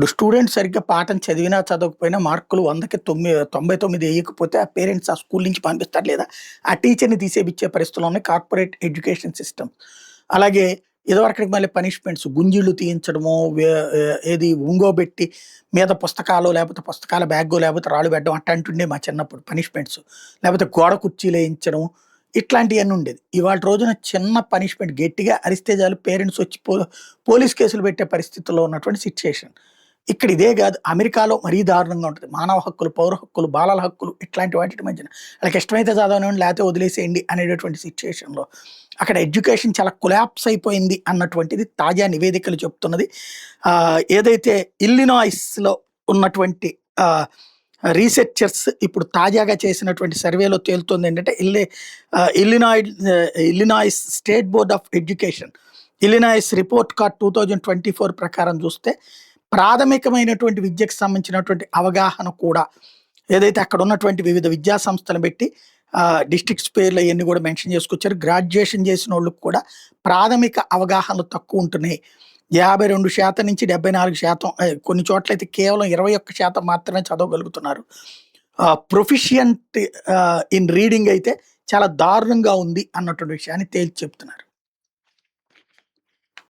ఇప్పుడు స్టూడెంట్ సరిగ్గా పాఠం చదివినా, చదవకపోయినా మార్కులు 100కి 99 ఎయ్యకపోతే ఆ పేరెంట్స్ ఆ స్కూల్ నుంచి పంపిస్తారు. లేదా ఆ టీచర్‌ని తీసేపిచ్చే పరిస్థితుల్లో ఉన్నాయి కార్పొరేట్ ఎడ్యుకేషన్ సిస్టమ్. అలాగే ఇదివరకటికి మళ్ళీ పనిష్మెంట్స్ గుంజీలు తీయించడము, ఏది ఒంగోబెట్టి మీద పుస్తకాలు, లేపోతే పుస్తకాల బ్యాగో, లేపోతే రాళ్ళు పెట్టడం అట్టాంటివుండేవి మా చిన్నప్పుడు పనిష్మెంట్స్. లేపోతే గోడ కుర్చీలేయించడం ఇట్లాంటియన్నీ ఉండేది. ఇవాల్టి రోజున చిన్న పనిష్మెంట్ గట్టిగా అరిస్తే చాలు పేరెంట్స్ వచ్చి పోలీస్ కేసులు పెట్టే పరిస్థితుల్లో ఉన్నటువంటి సిట్యుయేషన్. ఇక్కడ ఇదే గాదు. అమెరికాలో మరీ దారుణంగా ఉంటది. మానవ హక్కులు, పౌర హక్కులు, బాలల హక్కులు ఇట్లాంటి వాటిటి మధ్యన ఆళ్ళకిష్టమైతే చదవనివ్వండి, లేతే వదిలేసేయండి అనేటటువంటి సిట్యుయేషన్‌లో అక్కడ ఎడ్యుకేషన్ చాలా కొలాప్స్ అయిపోయింది అన్నటువంటిది తాజా నివేదికలు చెప్తున్నది. ఏదైతే ఇల్లినాయిస్‌లో ఉన్నటువంటి ఆహ్, రీసెర్చర్స్ ఇప్పుడు తాజాగా చేసినటువంటి సర్వేలో తేలుతోందేంటంటే Illinois State Board of Education Illinois Report Card 2024 ప్రకారం చూస్తే ప్రాథమికమైనటువంటి విద్యకు సంబంధించినటువంటి అవగాహన కూడా ఏదైతే అక్కడ ఉన్నటువంటి వివిధ విద్యా సంస్థలను పెట్టి డిస్ట్రిక్ట్స్ పేర్లు అయన్నీ కూడా మెన్షన్ చేసుకొచ్చారు. గ్రాడ్యుయేషన్ చేసినోళ్ళకి కూడా ప్రాథమిక అవగాహనలు తక్కువ ఉంటున్నాయి. 52% నుంచి 74%, కొన్ని చోట్లయితే కేవలం 21% మాత్రమే చదవగలుగుతున్నారు. ప్రొఫిషియంట్ ఇన్ రీడింగ్ అయితే చాలా దారుణంగా ఉంది అన్నటువంటి విషయాన్ని తేల్చి చెప్తున్నారు.